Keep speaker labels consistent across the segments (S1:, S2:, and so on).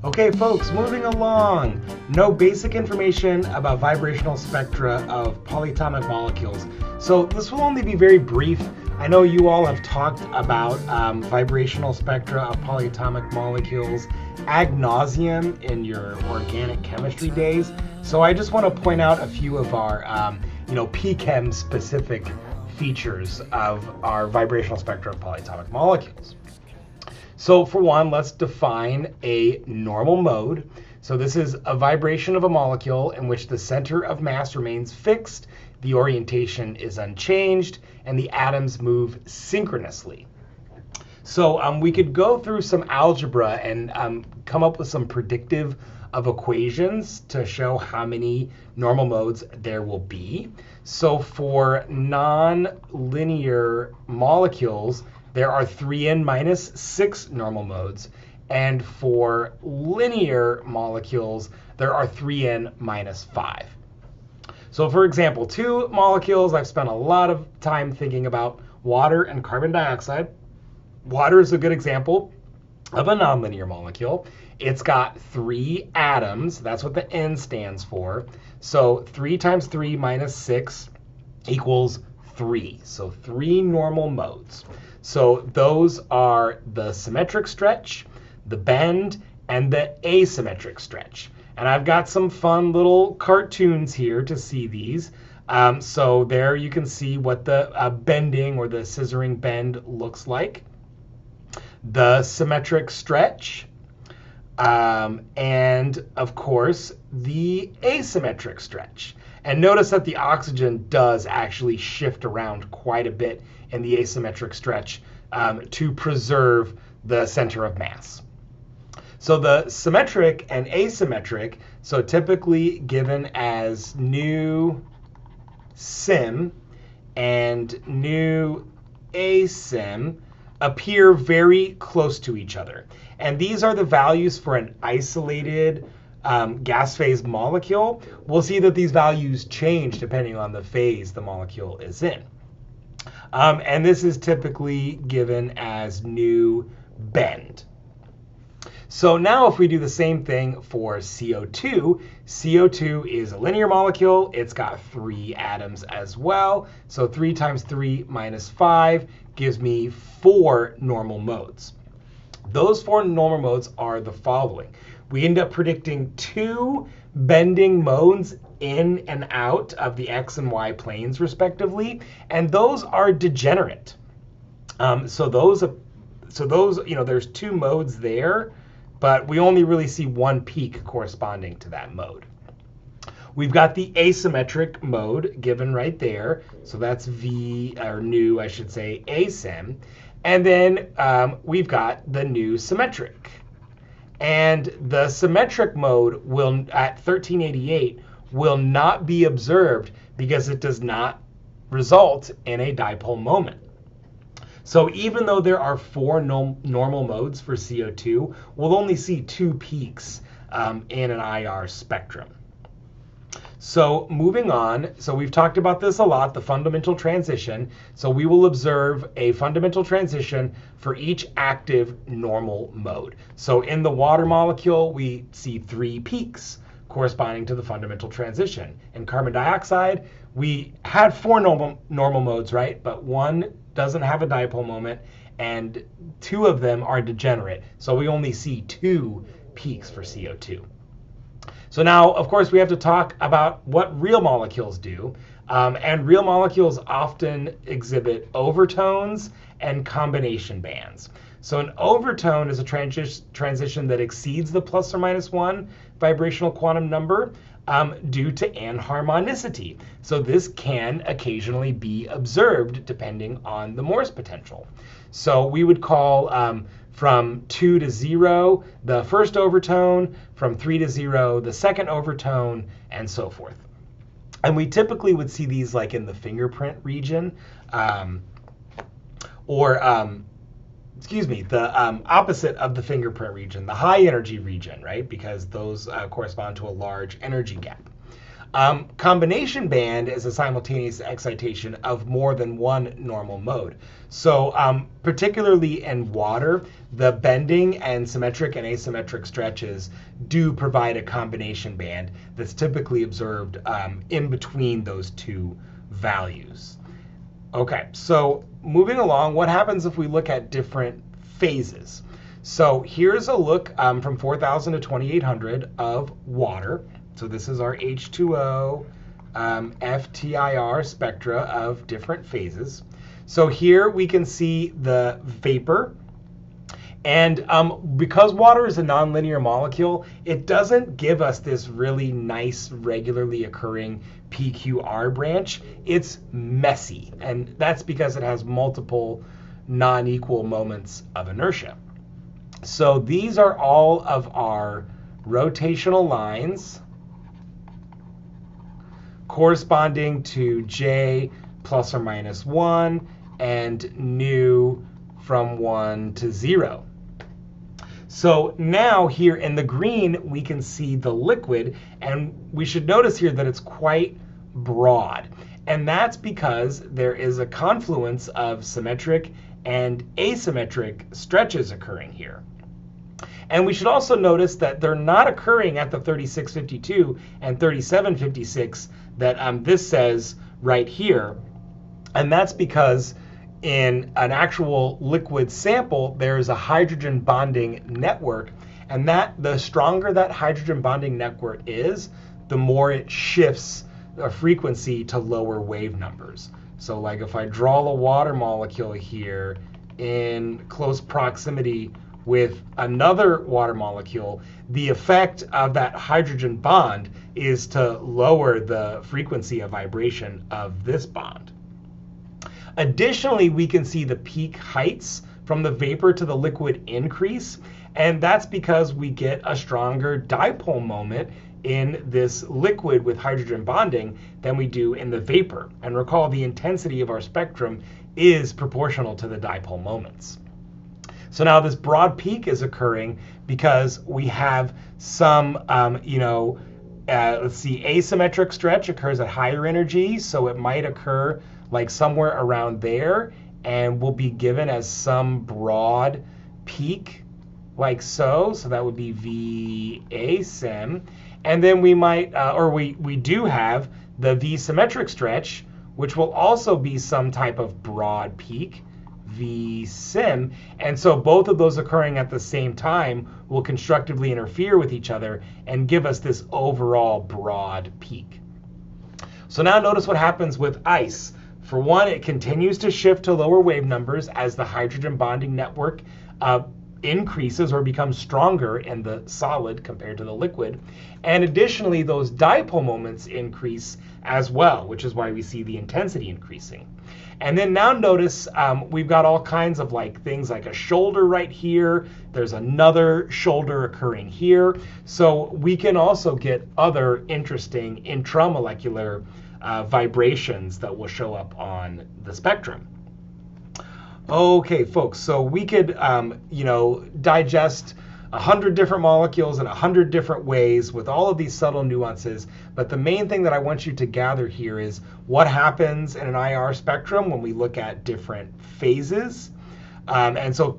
S1: Okay, folks, moving along. Know basic information about vibrational spectra of polyatomic molecules. So this will only be very brief. I know you all have talked about vibrational spectra of polyatomic molecules ad nauseum in your organic chemistry days. So I just want to point out a few of our, Chem specific features of our vibrational spectra of polyatomic molecules. So for one, let's define a normal mode. So this is a vibration of a molecule in which the center of mass remains fixed, the orientation is unchanged, and the atoms move synchronously. So we could go through some algebra and come up with some predictive of equations to show how many normal modes there will be. So for non-linear molecules, there are 3n minus 6 normal modes. And for linear molecules, there are 3n minus 5. So for example, two molecules I've spent a lot of time thinking about: water and carbon dioxide. Water is a good example of a nonlinear molecule. It's got 3 atoms. That's what the N stands for. So 3 times 3 minus 6 equals 3. So 3 normal modes. So those are the symmetric stretch, the bend, and the asymmetric stretch. And I've got some fun little cartoons here to see these. So there you can see what the bending or the scissoring bend looks like. The symmetric stretch, and of course the asymmetric stretch. And notice that the oxygen does actually shift around quite a bit in the asymmetric stretch to preserve the center of mass. So the symmetric and asymmetric, so typically given as nu sim and nu asim, appear very close to each other. And these are the values for an isolated gas phase molecule. We'll see that these values change depending on the phase the molecule is in. And this is typically given as nu bend. So now if we do the same thing for CO2, CO2 is a linear molecule. It's got 3 atoms as well. So 3 times 3 minus 5 gives me 4 normal modes. Those 4 normal modes are the following. We end up predicting 2 bending modes in and out of the x and y planes respectively, and those are degenerate. So those, there's 2 modes there, but we only really see 1 peak corresponding to that mode. We've got the asymmetric mode given right there. So that's V, or nu, I should say, asim. And then we've got the nu symmetric. And the symmetric mode will, at 1388, will not be observed because it does not result in a dipole moment. So even though there are 4 normal modes for CO2, we'll only see 2 peaks in an IR spectrum. So moving on, so we've talked about this a lot, the fundamental transition. So we will observe a fundamental transition for each active normal mode. So in the water molecule, we see 3 peaks corresponding to the fundamental transition. In carbon dioxide, we had 4 normal modes, right? But 1 doesn't have a dipole moment, and 2 of them are degenerate. So we only see 2 peaks for CO2. So now, of course, we have to talk about what real molecules do. And real molecules often exhibit overtones and combination bands. So an overtone is a transition that exceeds the plus or minus 1 vibrational quantum number due to anharmonicity. So this can occasionally be observed depending on the Morse potential. So we would call from 2 to 0 the first overtone, from 3 to 0 the second overtone, and so forth. And we typically would see these like in the fingerprint region, the opposite of the fingerprint region, the high energy region, right? Because those correspond to a large energy gap. Combination band is a simultaneous excitation of more than one normal mode. So particularly in water, the bending and symmetric and asymmetric stretches do provide a combination band that's typically observed in between those two values. Okay, so moving along, what happens if we look at different phases? So here's a look from 4,000 to 2,800 of water. So this is our H2O FTIR spectra of different phases. So here we can see the vapor. And because water is a nonlinear molecule, it doesn't give us this really nice, regularly occurring PQR branch. It's messy. And that's because it has multiple non-equal moments of inertia. So these are all of our rotational lines corresponding to J plus or minus 1 and nu from 1 to 0. So now here in the green, we can see the liquid, and we should notice here that it's quite broad. And that's because there is a confluence of symmetric and asymmetric stretches occurring here. And we should also notice that they're not occurring at the 3652 and 3756 that this says right here. And that's because in an actual liquid sample, there's a hydrogen bonding network. And the stronger that hydrogen bonding network is, the more it shifts a frequency to lower wave numbers. So like if I draw a water molecule here in close proximity with another water molecule, the effect of that hydrogen bond is to lower the frequency of vibration of this bond. Additionally, we can see the peak heights from the vapor to the liquid increase, and that's because we get a stronger dipole moment in this liquid with hydrogen bonding than we do in the vapor. And recall, the intensity of our spectrum is proportional to the dipole moments. So now this broad peak is occurring because we have some, let's see, asymmetric stretch occurs at higher energy, so it might occur like somewhere around there, and will be given as some broad peak, like so. So that would be V asym. And then we might, we do have the V symmetric stretch, which will also be some type of broad peak, V sim. And so both of those occurring at the same time will constructively interfere with each other and give us this overall broad peak. So now notice what happens with ice. For one, it continues to shift to lower wave numbers as the hydrogen bonding network increases or becomes stronger in the solid compared to the liquid. And additionally, those dipole moments increase as well, which is why we see the intensity increasing. And then now notice we've got all kinds of things like a shoulder right here. There's another shoulder occurring here. So we can also get other interesting intramolecular vibrations that will show up on the spectrum. Okay, folks, so we could, digest 100 different molecules in 100 different ways with all of these subtle nuances. But the main thing that I want you to gather here is what happens in an IR spectrum when we look at different phases. And so,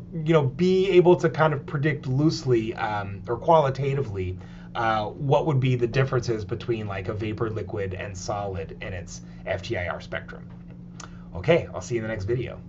S1: be able to kind of predict loosely or qualitatively what would be the differences between like a vapor, liquid, and solid in its FTIR spectrum. Okay, I'll see you in the next video.